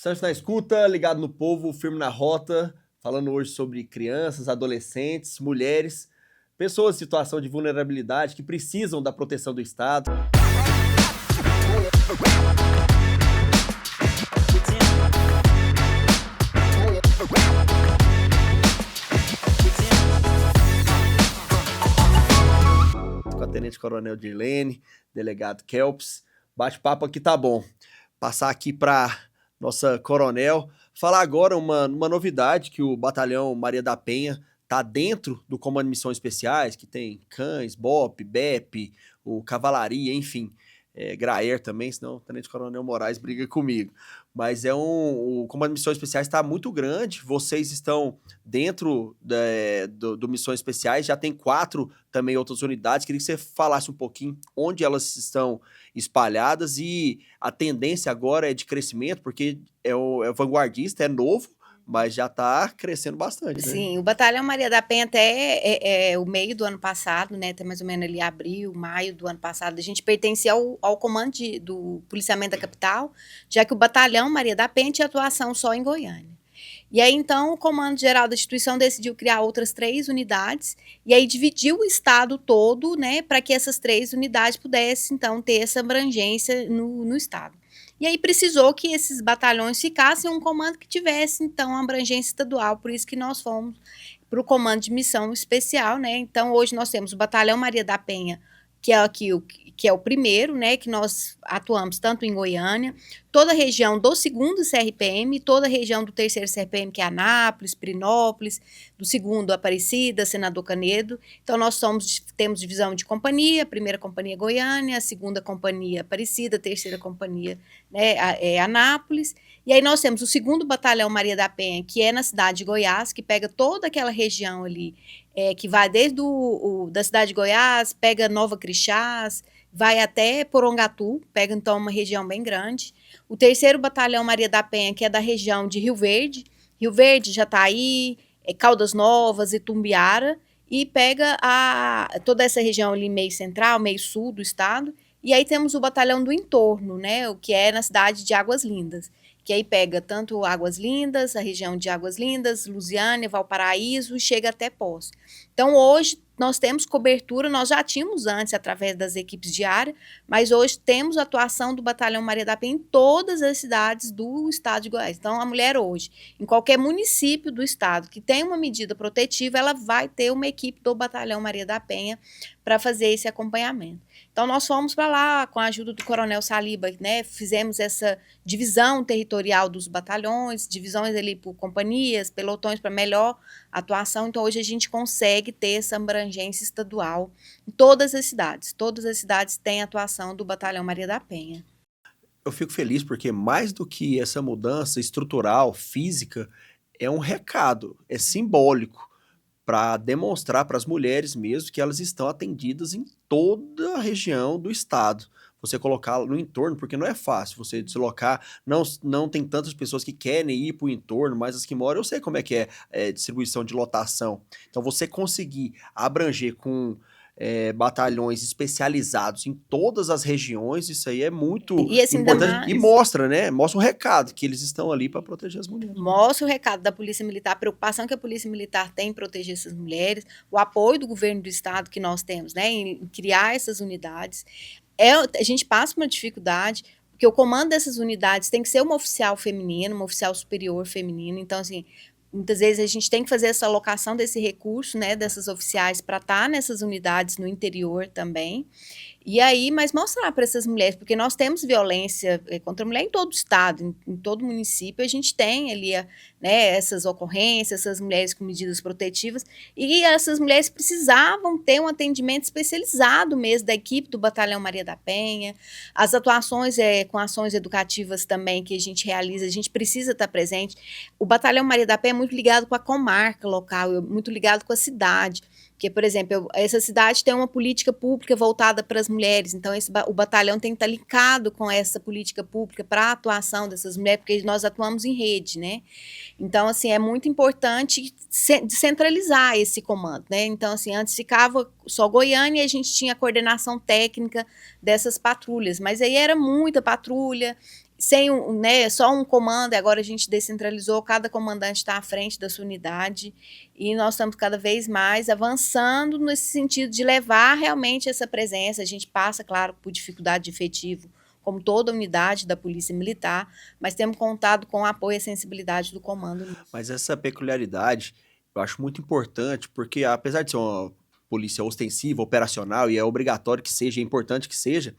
Santos na escuta, ligado no povo, firme na rota, falando hoje sobre crianças, adolescentes, mulheres, pessoas em situação de vulnerabilidade que precisam da proteção do Estado. Com a Tenente Coronel Dirlene, delegado Kelps, bate-papo aqui tá bom. Passar aqui para nossa coronel, falar agora uma novidade que o Batalhão Maria da Penha tá dentro do Comando de Missões Especiais, que tem Cães, BOP, BEP, o Cavalaria, enfim, Graer também, senão o Tenente Coronel Moraes briga comigo. Mas o Comando de Missões Especiais está muito grande, vocês estão dentro do Missões Especiais, já tem 4 também outras unidades, queria que você falasse um pouquinho onde elas estão espalhadas e a tendência agora é de crescimento, porque é o vanguardista, é novo, mas já está crescendo bastante, né? Sim, o Batalhão Maria da Penha até o meio do ano passado, né, até mais ou menos ali abril, maio do ano passado, a gente pertencia ao comando do policiamento da capital, já que o Batalhão Maria da Penha tinha atuação só em Goiânia. E aí, então, o Comando Geral da instituição decidiu criar outras 3 unidades, e aí dividiu o estado todo, né, para que essas 3 unidades pudessem, então, ter essa abrangência no estado. E aí precisou que esses batalhões ficassem um comando que tivesse, então, abrangência estadual, por isso que nós fomos para o comando de missão especial, né? Então, hoje nós temos o Batalhão Maria da Penha, que é o primeiro, né, que nós atuamos tanto em Goiânia, toda a região do 2º CRPM, toda a região do 3º CRPM, que é Anápolis, Pirinópolis, do 2º Aparecida, Senador Canedo. Então, nós temos divisão de companhia, a 1ª Companhia Goiânia, a 2ª Companhia Aparecida, a 3ª Companhia, né, Anápolis. E aí nós temos o 2º Batalhão Maria da Penha, que é na cidade de Goiás, que pega toda aquela região ali, que vai desde da cidade de Goiás, pega Nova Crixás, vai até Porongatu, pega então uma região bem grande. O 3º Batalhão Maria da Penha, que é da região de Rio Verde, Jataí, Caldas Novas, Itumbiara, e pega toda essa região ali meio central, meio sul do estado. E aí temos o batalhão do entorno, né, o que é na cidade de Águas Lindas, que aí pega tanto Águas Lindas, a região de Águas Lindas, Lusiânia, Valparaíso e chega até Poços. Então, hoje, nós temos cobertura, nós já tínhamos antes através das equipes de área, mas hoje temos atuação do Batalhão Maria da Penha em todas as cidades do estado de Goiás. Então, a mulher hoje, em qualquer município do estado que tem uma medida protetiva, ela vai ter uma equipe do Batalhão Maria da Penha para fazer esse acompanhamento. Então, nós fomos para lá com a ajuda do Coronel Saliba, né, fizemos essa divisão territorial dos batalhões, divisões ali por companhias, pelotões para melhor atuação. Então, hoje a gente consegue ter essa abrangência estadual em todas as cidades. Todas as cidades têm atuação do Batalhão Maria da Penha. Eu fico feliz porque mais do que essa mudança estrutural, física, é um recado, é simbólico para demonstrar para as mulheres mesmo que elas estão atendidas em toda a região do estado. Você colocar no entorno, porque não é fácil você deslocar, não tem tantas pessoas que querem ir para o entorno, mas as que moram, eu sei como é que é distribuição de lotação. Então você conseguir abranger com batalhões especializados em todas as regiões, isso aí é muito assim, importante e mostra, né? Mostra um recado que eles estão ali para proteger as mulheres. Mostra o recado da Polícia Militar, a preocupação que a Polícia Militar tem em proteger essas mulheres, o apoio do governo do estado que nós temos, né, em criar essas unidades. A gente passa uma dificuldade, porque o comando dessas unidades tem que ser uma oficial feminina, uma oficial superior feminina. Então, assim, muitas vezes a gente tem que fazer essa alocação desse recurso, né, dessas oficiais para estar nessas unidades no interior também. E aí, mas mostrar para essas mulheres, porque nós temos violência contra a mulher em todo o estado, em todo município, a gente tem ali, né, essas ocorrências, essas mulheres com medidas protetivas, e essas mulheres precisavam ter um atendimento especializado mesmo da equipe do Batalhão Maria da Penha. As atuações com ações educativas também que a gente realiza, a gente precisa estar presente. O Batalhão Maria da Penha é muito ligado com a comarca local, muito ligado com a cidade. Porque, por exemplo, essa cidade tem uma política pública voltada para as mulheres, então o batalhão tem que estar linkado com essa política pública para a atuação dessas mulheres, porque nós atuamos em rede, né? Então, assim, é muito importante descentralizar esse comando, né? Então, assim, antes ficava só Goiânia e a gente tinha a coordenação técnica dessas patrulhas, mas aí era muita patrulha, sem né, só um comando, agora a gente descentralizou, cada comandante está à frente da sua unidade, e nós estamos cada vez mais avançando nesse sentido de levar realmente essa presença. A gente passa, claro, por dificuldade de efetivo, como toda unidade da Polícia Militar, mas temos contado com o apoio e a sensibilidade do comando. Mas essa peculiaridade eu acho muito importante, porque apesar de ser uma polícia ostensiva, operacional, e é obrigatório que seja, é importante que seja,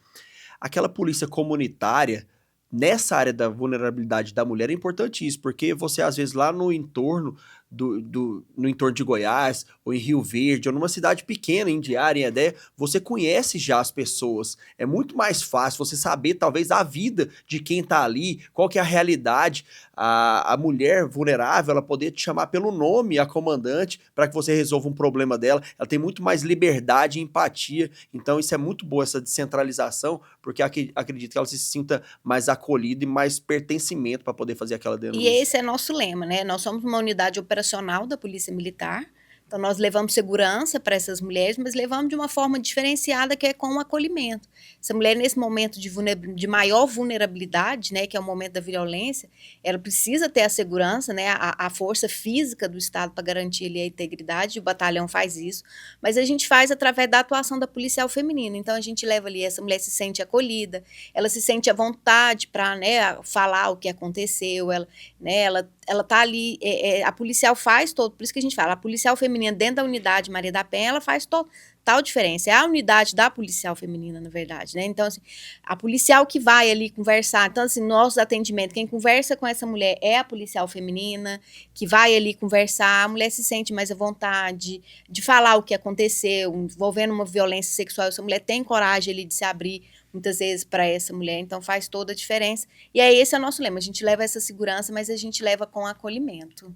aquela polícia comunitária, nessa área da vulnerabilidade da mulher, é importante isso, porque você, às vezes, lá no entorno no entorno de Goiás, ou em Rio Verde, ou numa cidade pequena, em Diária, em Edé, você conhece já as pessoas. É muito mais fácil você saber, talvez, a vida de quem tá ali, qual que é a realidade. A mulher vulnerável, ela poder te chamar pelo nome, a comandante, para que você resolva um problema dela. Ela tem muito mais liberdade e empatia. Então, isso é muito boa, essa descentralização, porque acredito que ela se sinta mais acolhida e mais pertencimento para poder fazer aquela E denúncia. esse é nosso lema, né? Nós somos uma unidade operacional da Polícia Militar, então nós levamos segurança para essas mulheres, mas levamos de uma forma diferenciada, que é com o acolhimento. Essa mulher, nesse momento de maior vulnerabilidade, né, que é o momento da violência, ela precisa ter a segurança, né, a força física do Estado para garantir ali a integridade, e o batalhão faz isso, mas a gente faz através da atuação da policial feminina. Então a gente leva ali, essa mulher se sente acolhida, ela se sente à vontade para, né, falar o que aconteceu, ela tá ali, a policial faz todo, por isso que a gente fala, a policial feminina dentro da unidade Maria da Penha, ela faz total diferença, é a unidade da policial feminina, na verdade, né? Então, assim, a policial que vai ali conversar, então, assim, nosso atendimento, quem conversa com essa mulher é a policial feminina, que vai ali conversar, a mulher se sente mais à vontade de falar o que aconteceu, envolvendo uma violência sexual, essa mulher tem coragem ali de se abrir, muitas vezes, para essa mulher, então faz toda a diferença. E aí esse é o nosso lema, a gente leva essa segurança, mas a gente leva com acolhimento.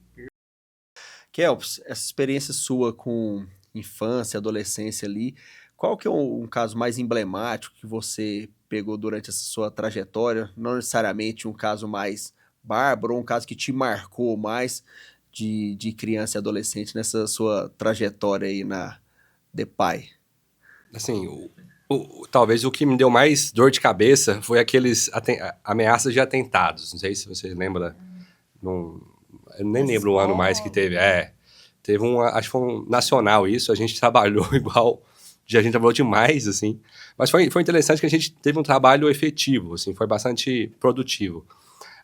Kelps, essa experiência sua com infância, adolescência ali, qual que é um caso mais emblemático que você pegou durante essa sua trajetória? Não necessariamente um caso mais bárbaro, ou um caso que te marcou mais de criança e adolescente nessa sua trajetória aí na DEPAI. Assim, talvez o que me deu mais dor de cabeça foi aqueles ameaças de atentados. Não sei se você lembra. Eu nem lembro o ano mais que teve. Teve acho que foi um nacional isso. A gente trabalhou igual. A gente trabalhou demais, assim. Mas foi interessante que a gente teve um trabalho efetivo, assim. Foi bastante produtivo.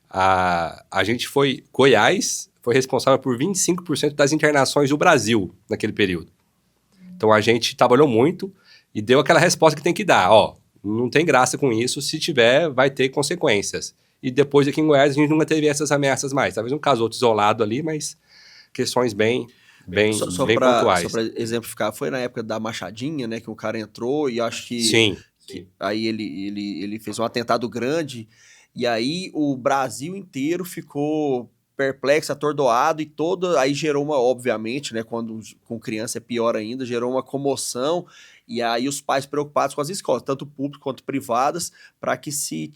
A gente Goiás foi responsável por 25% das internações do Brasil naquele período. Então a gente trabalhou muito e deu aquela resposta que tem que dar. Não tem graça com isso, se tiver, vai ter consequências. E depois aqui em Goiás a gente nunca teve essas ameaças mais. Talvez um caso outro isolado ali, mas questões bem pontuais. Só para exemplificar, foi na época da Machadinha, né, que um cara entrou e acho que... Sim. Aí ele fez um atentado grande e aí o Brasil inteiro ficou perplexo, atordoado e aí gerou obviamente, né, quando com criança é pior ainda, gerou uma comoção e aí os pais preocupados com as escolas, tanto públicas quanto privadas, para que se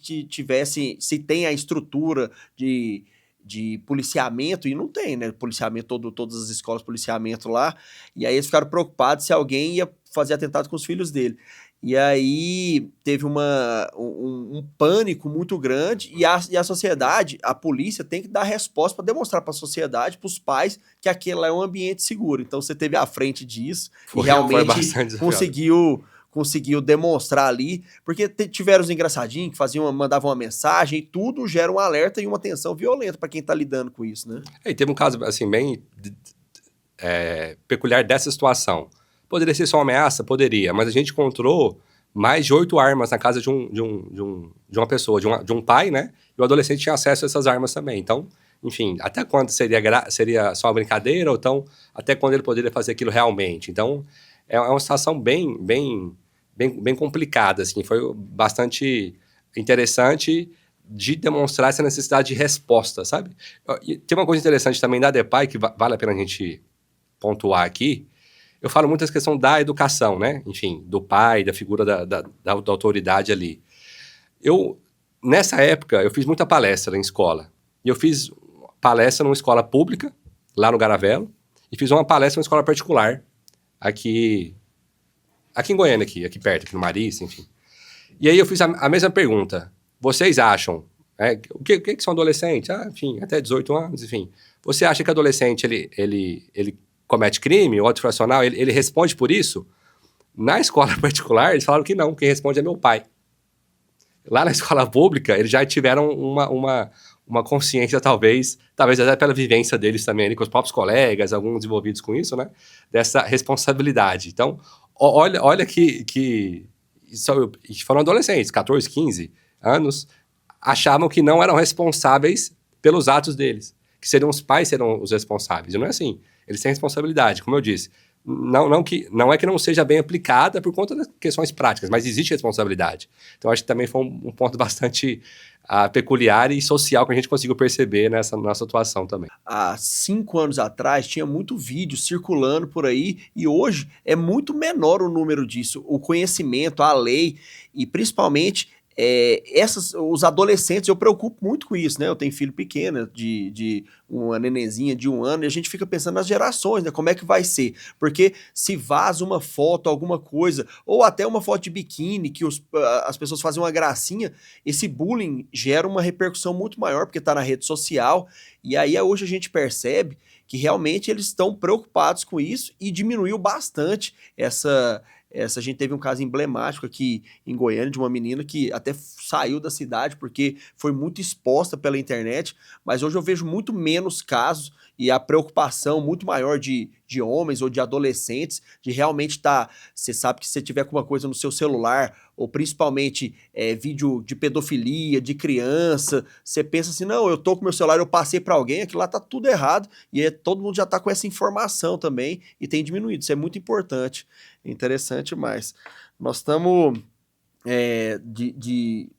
tem a estrutura de policiamento, e não tem, né, policiamento, todas as escolas, policiamento lá, e aí eles ficaram preocupados se alguém ia fazer atentado com os filhos dele. E aí teve um pânico muito grande e a sociedade, a polícia tem que dar resposta para demonstrar para a sociedade, para os pais, que aquele lá é um ambiente seguro. Então você teve à frente disso e realmente conseguiu demonstrar ali, porque tiveram os engraçadinhos que mandavam uma mensagem e tudo gera um alerta e uma tensão violenta para quem está lidando com isso, né? E teve um caso assim bem peculiar dessa situação. Poderia ser só uma ameaça? Poderia, mas a gente encontrou mais de 8 armas na casa de uma pessoa, de um pai, né? E o adolescente tinha acesso a essas armas também. Então, enfim, até quando seria só uma brincadeira, ou então, até quando ele poderia fazer aquilo realmente? Então, é uma situação bem complicada, assim. Foi bastante interessante de demonstrar essa necessidade de resposta, sabe? E tem uma coisa interessante também da DEPAI, que vale a pena a gente pontuar aqui. Eu falo muito essa questão da educação, né? Enfim, do pai, da figura da autoridade ali. Nessa época, eu fiz muita palestra em escola. E eu fiz palestra numa escola pública, lá no Garavelo, e fiz uma palestra numa escola particular, aqui em Goiânia, aqui perto, aqui no Marista, enfim. E aí eu fiz a mesma pergunta. Vocês acham O que são adolescentes? Enfim, até 18 anos, enfim. Você acha que adolescente, ele comete crime ou antifracional? Ele responde por isso? Na escola particular, eles falaram que não, quem responde é meu pai. Lá na escola pública, eles já tiveram uma consciência, talvez até pela vivência deles também, ali, com os próprios colegas, alguns envolvidos com isso, né? Dessa responsabilidade. Então, olha que foram adolescentes, 14, 15 anos, achavam que não eram responsáveis pelos atos deles, que seriam os pais serão os responsáveis. E não é assim. Eles têm responsabilidade, como eu disse. Não é que não seja bem aplicada por conta das questões práticas, mas existe responsabilidade. Então, acho que também foi um ponto bastante peculiar e social que a gente conseguiu perceber nessa nossa atuação também. Há 5 anos atrás tinha muito vídeo circulando por aí e hoje é muito menor o número disso, o conhecimento, a lei e principalmente os adolescentes. Eu preocupo muito com isso, né? Eu tenho filho pequeno, de uma nenenzinha de 1 ano, e a gente fica pensando nas gerações, né? Como é que vai ser? Porque se vaza uma foto, alguma coisa, ou até uma foto de biquíni, que as pessoas fazem uma gracinha, esse bullying gera uma repercussão muito maior, porque está na rede social, e aí hoje a gente percebe que realmente eles estão preocupados com isso e diminuiu bastante a gente teve um caso emblemático aqui em Goiânia de uma menina que até saiu da cidade porque foi muito exposta pela internet, mas hoje eu vejo muito menos casos e a preocupação muito maior de homens ou de adolescentes de realmente estar. Você sabe que se você tiver alguma coisa no seu celular, ou principalmente vídeo de pedofilia, de criança, você pensa assim, não, eu tô com meu celular, eu passei para alguém, aquilo lá tá tudo errado, e todo mundo já tá com essa informação também, e tem diminuído, isso é muito importante, interessante mais. Nós estamos de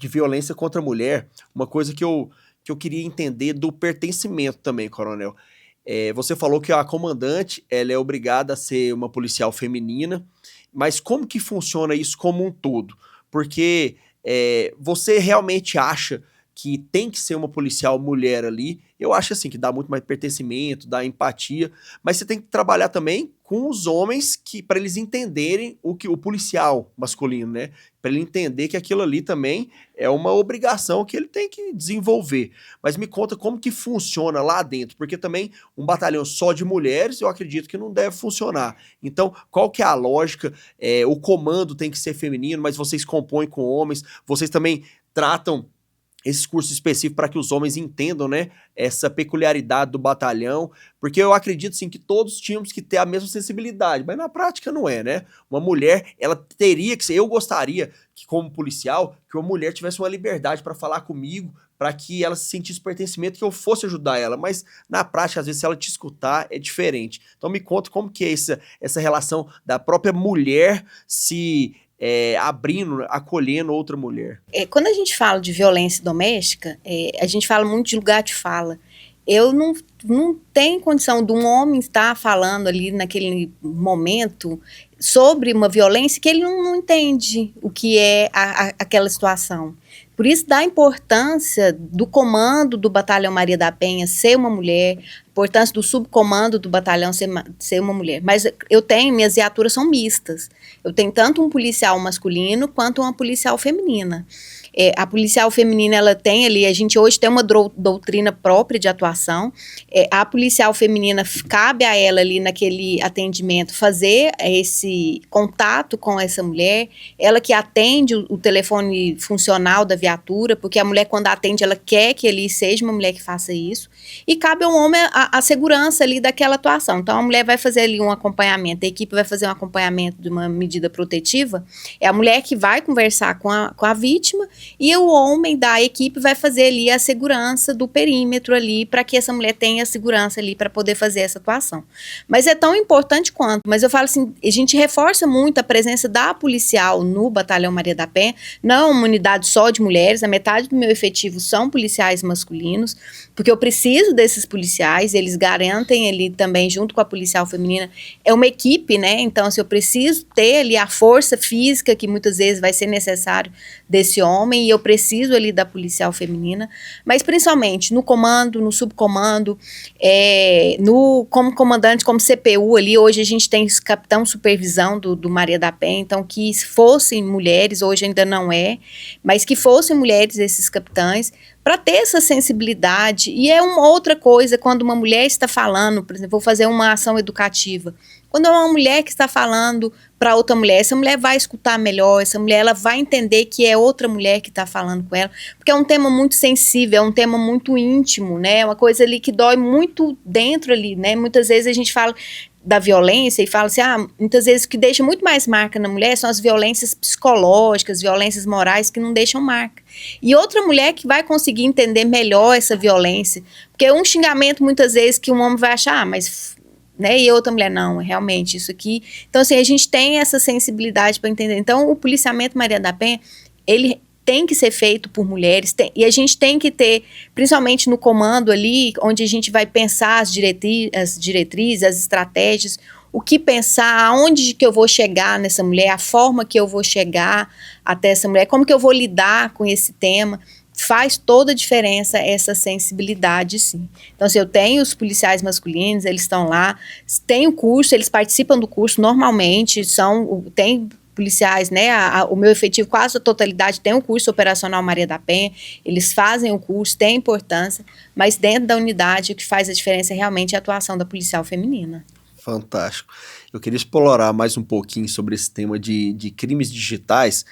violência contra a mulher, uma coisa que eu queria entender do pertencimento também, Coronel. Você falou que a comandante ela é obrigada a ser uma policial feminina, mas como que funciona isso como um todo? Porque você realmente acha que tem que ser uma policial mulher ali? Eu acho assim, que dá muito mais pertencimento, dá empatia, mas você tem que trabalhar também com os homens para eles entenderem o policial masculino, né? Para ele entender que aquilo ali também é uma obrigação que ele tem que desenvolver. Mas me conta como que funciona lá dentro, porque também um batalhão só de mulheres, eu acredito que não deve funcionar. Então, qual que é a lógica? O comando tem que ser feminino, mas vocês compõem com homens, vocês também tratam esses cursos específicos para que os homens entendam, né, essa peculiaridade do batalhão, porque eu acredito, sim, que todos tínhamos que ter a mesma sensibilidade, mas na prática não é, né? Uma mulher, ela teria que ser, eu gostaria que, como policial, que uma mulher tivesse uma liberdade para falar comigo, para que ela se sentisse pertencimento, que eu fosse ajudar ela, mas na prática, às vezes, se ela te escutar, é diferente. Então me conta como que é essa relação da própria mulher se abrindo, acolhendo outra mulher. Quando a gente fala de violência doméstica, a gente fala muito de lugar de fala. Eu não tenho condição de um homem estar falando ali naquele momento sobre uma violência que ele não entende o que é aquela situação. Por isso, da importância do comando do Batalhão Maria da Penha ser uma mulher, a importância do subcomando do batalhão ser uma mulher. Mas minhas viaturas são mistas. Eu tenho tanto um policial masculino quanto uma policial feminina. A policial feminina, ela tem ali, a gente hoje tem uma doutrina própria de atuação. A policial feminina, cabe a ela ali naquele atendimento fazer esse contato com essa mulher, ela que atende o telefone funcional da viatura, porque a mulher, quando atende, ela quer que ali seja uma mulher que faça isso, e cabe ao homem a segurança ali daquela atuação. Então, a mulher vai fazer ali um acompanhamento, a equipe vai fazer um acompanhamento de uma medida protetiva, é a mulher que vai conversar com a vítima, e o homem da equipe vai fazer ali a segurança do perímetro ali, para que essa mulher tenha segurança ali para poder fazer essa atuação. Mas é tão importante quanto. Mas eu falo assim, a gente reforça muito a presença da policial no Batalhão Maria da Penha, não é uma unidade só de mulheres, a metade do meu efetivo são policiais masculinos, porque eu preciso desses policiais, eles garantem ali também, junto com a policial feminina, é uma equipe, né? Então, se eu preciso ter ali a força física que muitas vezes vai ser necessário desse homem e eu preciso ali da policial feminina, mas principalmente no comando, no subcomando, como comandante, como CPU ali, hoje a gente tem esse capitão supervisão do Maria da Penha, então que fossem mulheres, hoje ainda não é, mas que fossem mulheres esses capitães, para ter essa sensibilidade. E é uma outra coisa quando uma mulher está falando, por exemplo, vou fazer uma ação educativa. Quando é uma mulher que está falando para outra mulher, essa mulher vai escutar melhor, essa mulher ela vai entender que é outra mulher que está falando com ela, porque é um tema muito sensível, é um tema muito íntimo, né? É uma coisa ali que dói muito dentro ali, né? Muitas vezes a gente fala da violência e fala assim, muitas vezes o que deixa muito mais marca na mulher são as violências psicológicas, violências morais que não deixam marca. E outra mulher que vai conseguir entender melhor essa violência, porque um xingamento muitas vezes que um homem vai achar, mas, né, e outra mulher, não, realmente isso aqui. Então assim, a gente tem essa sensibilidade para entender. Então o policiamento Maria da Penha, ele tem que ser feito por mulheres, e a gente tem que ter, principalmente no comando ali, onde a gente vai pensar as diretrizes, as estratégias, o que pensar, aonde que eu vou chegar nessa mulher, a forma que eu vou chegar até essa mulher, como que eu vou lidar com esse tema, faz toda a diferença essa sensibilidade, sim. Então, assim, eu tenho os policiais masculinos, eles estão lá, tem o curso, eles participam do curso normalmente, tem policiais, né, o meu efetivo, quase a totalidade, tem o curso operacional Maria da Penha, eles fazem o curso, tem importância, mas dentro da unidade o que faz a diferença é realmente a atuação da policial feminina. Fantástico. Eu queria explorar mais um pouquinho sobre esse tema de crimes digitais,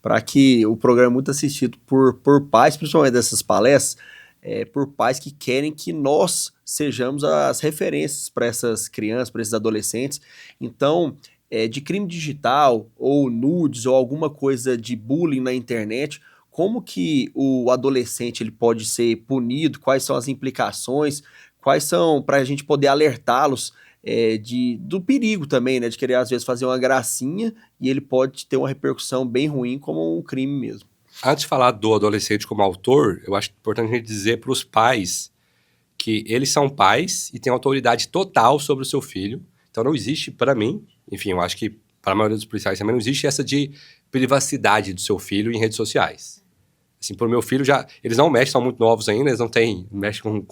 para que o programa é muito assistido por pais, principalmente dessas palestras, por pais que querem que nós sejamos as referências para essas crianças, para esses adolescentes. Então, de crime digital, ou nudes, ou alguma coisa de bullying na internet, como que o adolescente ele pode ser punido, quais são as implicações, quais são, para a gente poder alertá-los do perigo também, né, de querer às vezes fazer uma gracinha e ele pode ter uma repercussão bem ruim como um crime mesmo. Antes de falar do adolescente como autor, eu acho importante a gente dizer para os pais que eles são pais e têm autoridade total sobre o seu filho. Então não existe, para mim, enfim, eu acho que para a maioria dos policiais também não existe essa de privacidade do seu filho em redes sociais. Assim, pro meu filho eles não mexem, são muito novos ainda, eles não mexem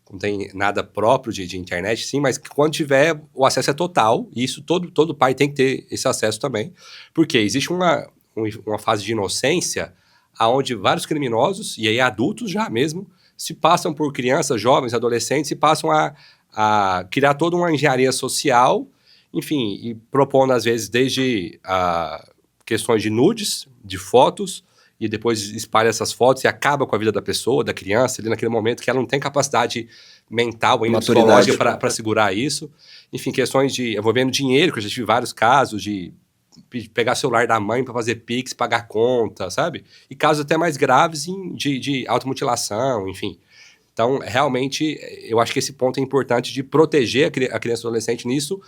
não tem nada próprio de internet, sim, mas quando tiver, o acesso é total, e isso todo pai tem que ter esse acesso também, porque existe uma fase de inocência onde vários criminosos, e aí adultos já mesmo, se passam por crianças, jovens, adolescentes, e passam a criar toda uma engenharia social, enfim, e propondo às vezes desde questões de nudes, de fotos, e depois espalha essas fotos e acaba com a vida da pessoa, da criança, ali naquele momento que ela não tem capacidade mental ainda, psicológica para segurar isso. Enfim, questões envolvendo dinheiro, que eu já tive vários casos de pegar o celular da mãe para fazer Pix, pagar conta, sabe? E casos até mais graves de automutilação, enfim. Então, realmente, eu acho que esse ponto é importante de proteger a criança e o adolescente nisso,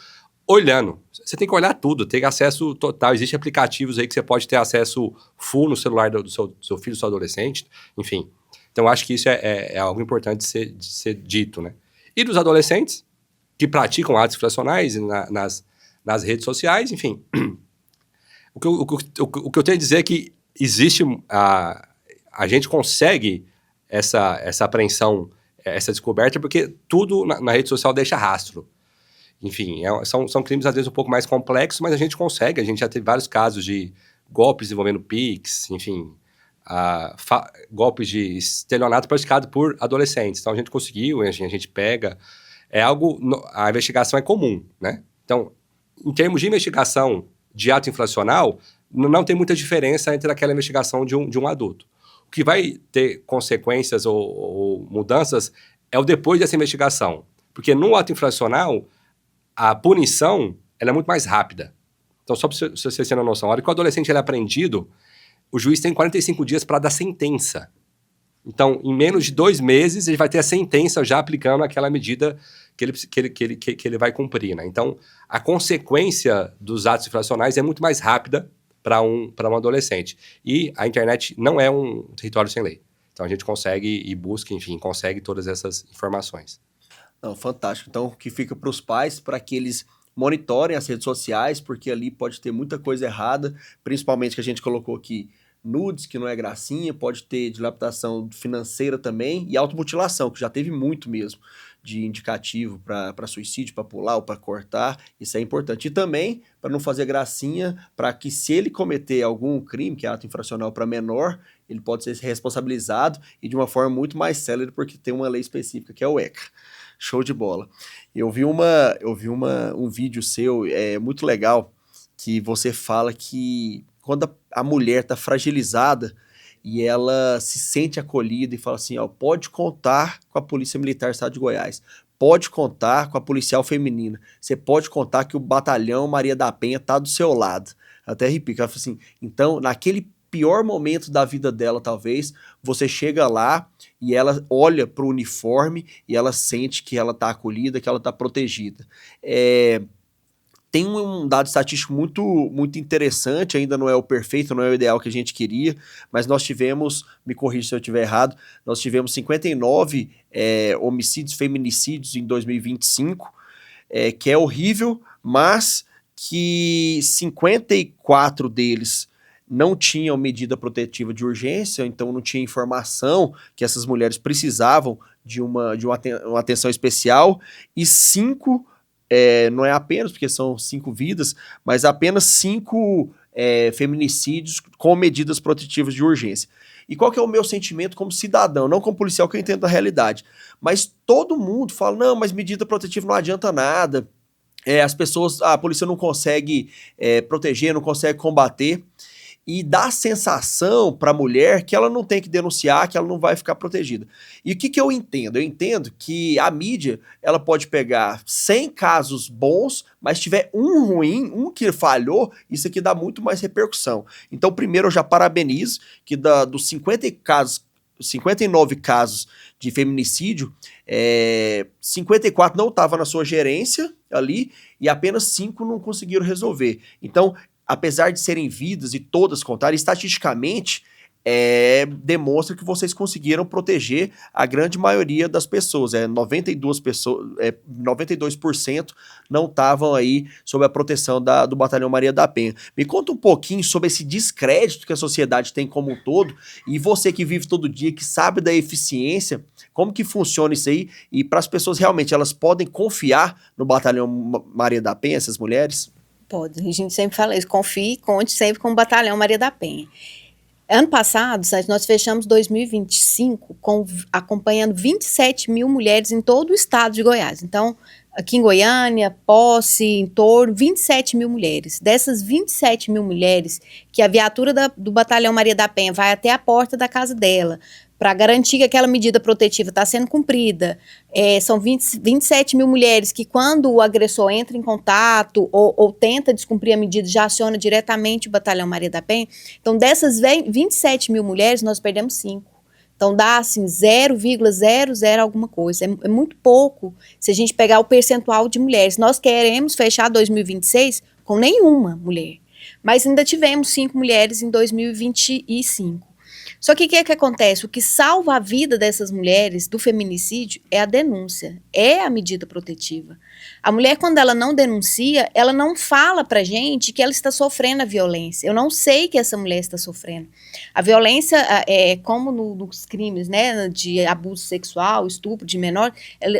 olhando. Você tem que olhar tudo, ter acesso total. Existem aplicativos aí que você pode ter acesso full no celular do seu filho, do seu adolescente, enfim. Então, eu acho que isso é algo importante de ser dito, né? E dos adolescentes que praticam atos infracionais nas redes sociais, enfim. O que eu tenho a dizer é que existe... A gente consegue essa apreensão, essa descoberta, porque tudo na rede social deixa rastro. Enfim, são crimes às vezes um pouco mais complexos, mas a gente consegue. A gente já teve vários casos de golpes envolvendo Pix, enfim, golpes de estelionato praticado por adolescentes. Então a gente conseguiu, a gente pega. A investigação é comum, né? Então, em termos de investigação de ato infracional, não tem muita diferença entre aquela investigação de um adulto. O que vai ter consequências ou mudanças é o depois dessa investigação. Porque no ato infracional, a punição ela é muito mais rápida. Então, só para vocês terem uma noção, a hora que o adolescente ele é apreendido, o juiz tem 45 dias para dar sentença. Então, em menos de 2 meses, ele vai ter a sentença já aplicando aquela medida que ele vai cumprir, né? Então, a consequência dos atos infracionais é muito mais rápida para um adolescente. E a internet não é um território sem lei. Então, a gente consegue e busca, enfim, consegue todas essas informações. Não, fantástico. Então, o que fica para os pais, para que eles monitorem as redes sociais, porque ali pode ter muita coisa errada, principalmente que a gente colocou aqui, nudes, que não é gracinha, pode ter dilapidação financeira também, e automutilação, que já teve muito mesmo, de indicativo para suicídio, para pular ou para cortar, isso é importante. E também, para não fazer gracinha, para que se ele cometer algum crime, que é ato infracional para menor, ele pode ser responsabilizado e de uma forma muito mais célere, porque tem uma lei específica, que é o ECA. Show de bola. Eu vi um vídeo seu, muito legal, que você fala que quando a mulher está fragilizada e ela se sente acolhida e fala assim, ó, pode contar com a Polícia Militar do Estado de Goiás, pode contar com a policial feminina, você pode contar que o batalhão Maria da Penha está do seu lado. Até arrepio, ela fala assim, então, naquele pior momento da vida dela, talvez, você chega lá e ela olha para o uniforme e ela sente que ela está acolhida, que ela está protegida. Tem um dado estatístico muito, muito interessante, ainda não é o perfeito, não é o ideal que a gente queria, mas nós tivemos, me corrija se eu estiver errado, nós tivemos 59 homicídios, feminicídios em 2025, que é horrível, mas que 54 deles não tinham medida protetiva de urgência, então não tinha informação que essas mulheres precisavam de uma atenção especial, e 5, não é apenas, porque são 5 vidas, mas apenas 5 feminicídios com medidas protetivas de urgência. E qual que é o meu sentimento como cidadão, não como policial, que eu entendo a realidade, mas todo mundo fala, não, mas medida protetiva não adianta nada, as pessoas, a polícia não consegue proteger, não consegue combater, e dá a sensação para a mulher que ela não tem que denunciar, que ela não vai ficar protegida. E o que eu entendo? Eu entendo que a mídia, ela pode pegar 100 casos bons, mas tiver um ruim, um que falhou, isso aqui dá muito mais repercussão. Então, primeiro, eu já parabenizo que dos 59 casos de feminicídio, 54 não estavam na sua gerência ali, e apenas 5 não conseguiram resolver. Então, apesar de serem vidas e todas contarem, estatisticamente demonstra que vocês conseguiram proteger a grande maioria das pessoas. 92% não estavam aí sob a proteção do Batalhão Maria da Penha. Me conta um pouquinho sobre esse descrédito que a sociedade tem como um todo, e você que vive todo dia, que sabe da eficiência, como que funciona isso aí, e para as pessoas realmente, elas podem confiar no Batalhão Maria da Penha, essas mulheres? Pode, a gente sempre fala isso, confie e conte sempre com o Batalhão Maria da Penha. Ano passado, nós fechamos 2025 acompanhando 27 mil mulheres em todo o estado de Goiás. Então, aqui em Goiânia, Posse, em torno, 27 mil mulheres. Dessas 27 mil mulheres, que a viatura do Batalhão Maria da Penha vai até a porta da casa dela, para garantir que aquela medida protetiva está sendo cumprida. São 27 mil mulheres que, quando o agressor entra em contato ou tenta descumprir a medida, já aciona diretamente o Batalhão Maria da Penha. Então, dessas 27 mil mulheres, nós perdemos 5. Então, dá assim 0,00 alguma coisa. É muito pouco se a gente pegar o percentual de mulheres. Nós queremos fechar 2026 com nenhuma mulher, mas ainda tivemos 5 mulheres em 2025. Só que o que acontece? O que salva a vida dessas mulheres do feminicídio é a denúncia, é a medida protetiva. A mulher, quando ela não denuncia, ela não fala pra gente que ela está sofrendo a violência. Eu não sei que essa mulher está sofrendo. A violência, como nos crimes, né, de abuso sexual, estupro de menor,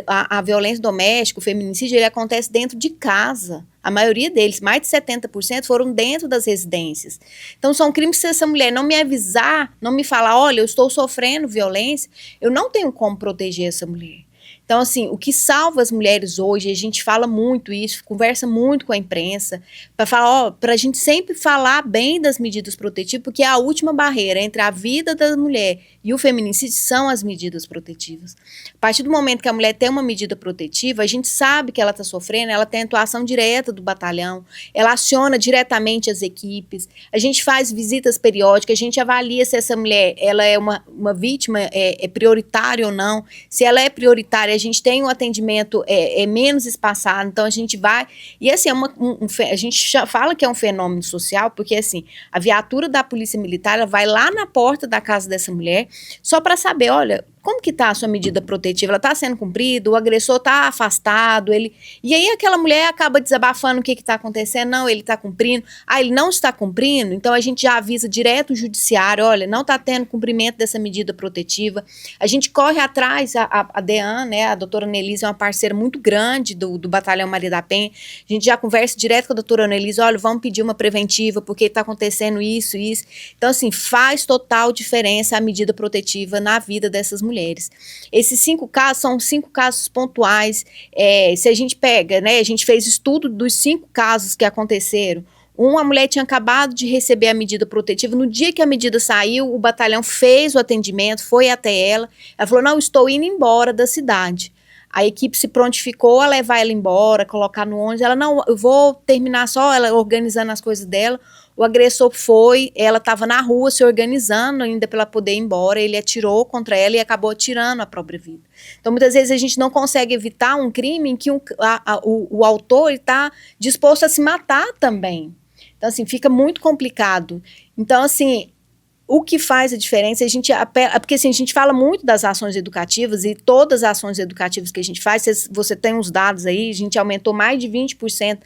a violência doméstica, o feminicídio, ele acontece dentro de casa. A maioria deles, mais de 70%, foram dentro das residências. Então, são crimes que, se essa mulher não me avisar, não me falar, olha, eu estou sofrendo violência, eu não tenho como proteger essa mulher. Então, assim, o que salva as mulheres hoje, a gente fala muito isso, conversa muito com a imprensa, para falar, para a gente sempre falar bem das medidas protetivas, porque a última barreira entre a vida da mulher e o feminicídio são as medidas protetivas. A partir do momento que a mulher tem uma medida protetiva, a gente sabe que ela está sofrendo, ela tem a atuação direta do batalhão, ela aciona diretamente as equipes, a gente faz visitas periódicas, a gente avalia se essa mulher ela é uma vítima prioritária ou não. Se ela é prioritária, a gente tem um atendimento menos espaçado, então a gente vai... E assim, a gente fala que é um fenômeno social, porque assim, a viatura da Polícia Militar ela vai lá na porta da casa dessa mulher, só para saber, olha, como que tá a sua medida protetiva? Ela está sendo cumprida? O agressor está afastado? E aí aquela mulher acaba desabafando o que está acontecendo. Não, ele está cumprindo. Ah, ele não está cumprindo? Então a gente já avisa direto o judiciário, olha, não está tendo cumprimento dessa medida protetiva. A gente corre atrás, a DEAN, né, a doutora Anelise é uma parceira muito grande do Batalhão Maria da Penha. A gente já conversa direto com a doutora Anelise, olha, vamos pedir uma preventiva porque está acontecendo isso. Então, assim, faz total diferença a medida protetiva na vida dessas mulheres. Esses 5 casos são 5 casos pontuais. Se a gente pega, né, a gente fez estudo dos 5 casos que aconteceram. Uma mulher tinha acabado de receber a medida protetiva. No dia que a medida saiu, o batalhão fez o atendimento, foi até ela. Ela falou, não, estou indo embora da cidade. A equipe se prontificou a levar ela embora, colocar no ônibus. Ela, não, eu vou terminar só ela organizando as coisas dela. O agressor foi, ela estava na rua se organizando ainda para ela poder ir embora. Ele atirou contra ela e acabou atirando a própria vida. Então, muitas vezes a gente não consegue evitar um crime em que o autor está disposto a se matar também. Então, assim, fica muito complicado. Então, assim, o que faz a diferença, porque assim, a gente fala muito das ações educativas e todas as ações educativas que a gente faz, você tem os dados aí, a gente aumentou mais de 20%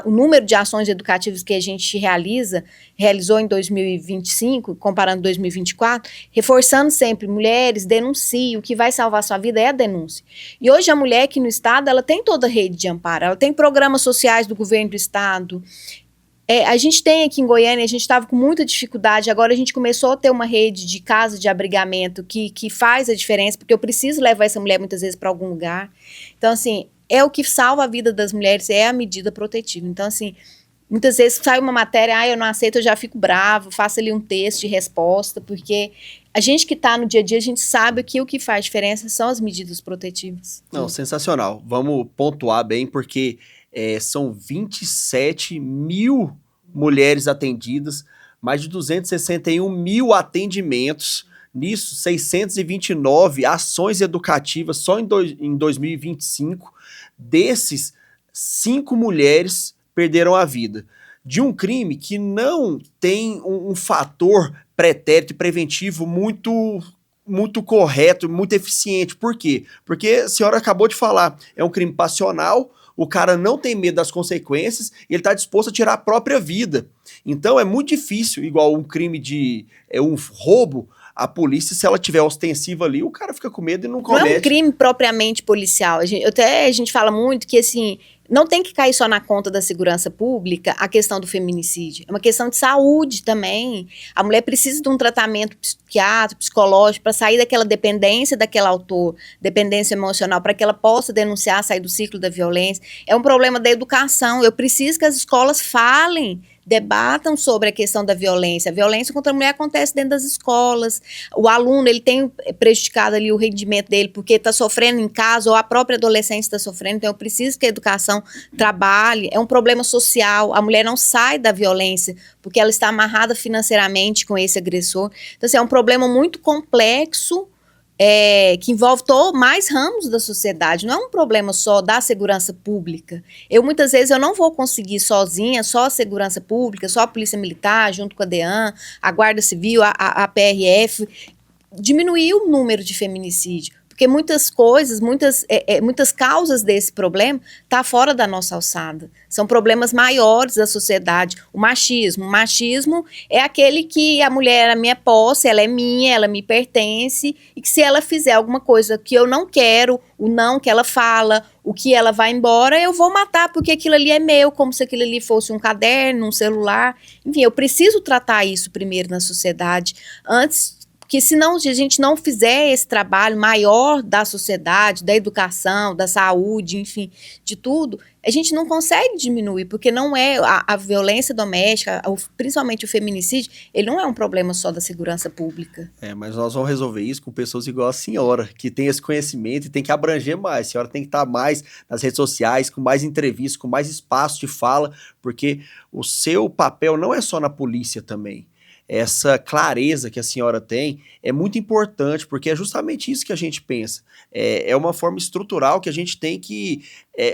o número de ações educativas que a gente realizou em 2025, comparando 2024, reforçando sempre, mulheres, denunciem, o que vai salvar sua vida é a denúncia. E hoje a mulher aqui no estado, ela tem toda a rede de amparo, ela tem programas sociais do governo do estado. A gente tem aqui em Goiânia, a gente estava com muita dificuldade, agora a gente começou a ter uma rede de casa de abrigamento que faz a diferença, porque eu preciso levar essa mulher muitas vezes para algum lugar. Então, assim, o que salva a vida das mulheres é a medida protetiva. Então, assim, muitas vezes sai uma matéria, eu não aceito, eu já fico bravo, faço ali um texto de resposta, porque a gente que está no dia a dia, a gente sabe que o que faz diferença são as medidas protetivas. Não, sensacional. Vamos pontuar bem, porque são 27 mil mulheres atendidas, mais de 261 mil atendimentos, nisso 629 ações educativas só em 2025. Desses, 5 mulheres perderam a vida de um crime que não tem um fator pretérito e preventivo muito correto, muito eficiente. Por quê? Porque a senhora acabou de falar, é um crime passional, o cara não tem medo das consequências e ele está disposto a tirar a própria vida. Então é muito difícil, igual um crime de um roubo, a polícia, se ela tiver ostensiva ali, o cara fica com medo e não comete. Não é um crime propriamente policial. A gente fala muito que, assim, não tem que cair só na conta da segurança pública a questão do feminicídio. É uma questão de saúde também. A mulher precisa de um tratamento psiquiátrico, psicológico, para sair daquela dependência daquele autor, dependência emocional, para que ela possa denunciar, sair do ciclo da violência. É um problema da educação. Eu preciso que as escolas falem, debatam sobre a questão da violência. A violência contra a mulher acontece dentro das escolas. O aluno, ele tem prejudicado ali o rendimento dele porque está sofrendo em casa ou a própria adolescente está sofrendo. Então, eu preciso que a educação trabalhe. É um problema social. A mulher não sai da violência porque ela está amarrada financeiramente com esse agressor. Então, assim, é um problema muito complexo, que envolve mais ramos da sociedade, não é um problema só da segurança pública. Muitas vezes eu não vou conseguir sozinha, só a segurança pública, só a polícia militar, junto com a DEAN, a Guarda Civil, a PRF, diminuir o número de feminicídio. Porque muitas coisas, muitas causas desse problema tá fora da nossa alçada. São problemas maiores da sociedade. O machismo é aquele que a mulher é minha posse, ela é minha, ela me pertence, e que se ela fizer alguma coisa que eu não quero, o não que ela fala, o que ela vai embora, eu vou matar, porque aquilo ali é meu, como se aquilo ali fosse um caderno, um celular. Enfim, eu preciso tratar isso primeiro na sociedade, antes. Porque senão, se a gente não fizer esse trabalho maior da sociedade, da educação, da saúde, enfim, de tudo, a gente não consegue diminuir, porque não é a violência doméstica, principalmente o feminicídio, ele não é um problema só da segurança pública. Mas nós vamos resolver isso com pessoas igual a senhora, que tem esse conhecimento e tem que abranger mais. A senhora tem que estar mais nas redes sociais, com mais entrevistas, com mais espaço de fala, porque o seu papel não é só na polícia também. Essa clareza que a senhora tem é muito importante, porque é justamente isso que a gente pensa. É uma forma estrutural que a gente tem que...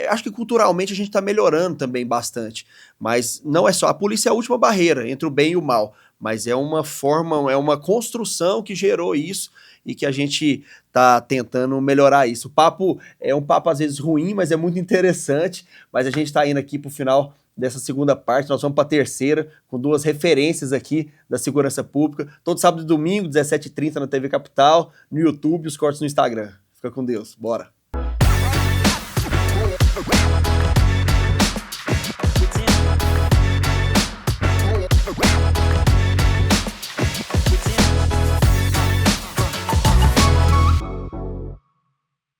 acho que culturalmente a gente está melhorando também bastante, mas não é só... A polícia é a última barreira entre o bem e o mal, mas é uma forma, é uma construção que gerou isso, e que a gente tá tentando melhorar isso. O papo é um papo às vezes ruim, mas é muito interessante, mas a gente tá indo aqui pro final dessa segunda parte, nós vamos para a terceira, com 2 referências aqui da segurança pública, todo sábado e domingo, 17h30 na TV Capital, no YouTube, os cortes no Instagram. Fica com Deus, bora! We'll be right back.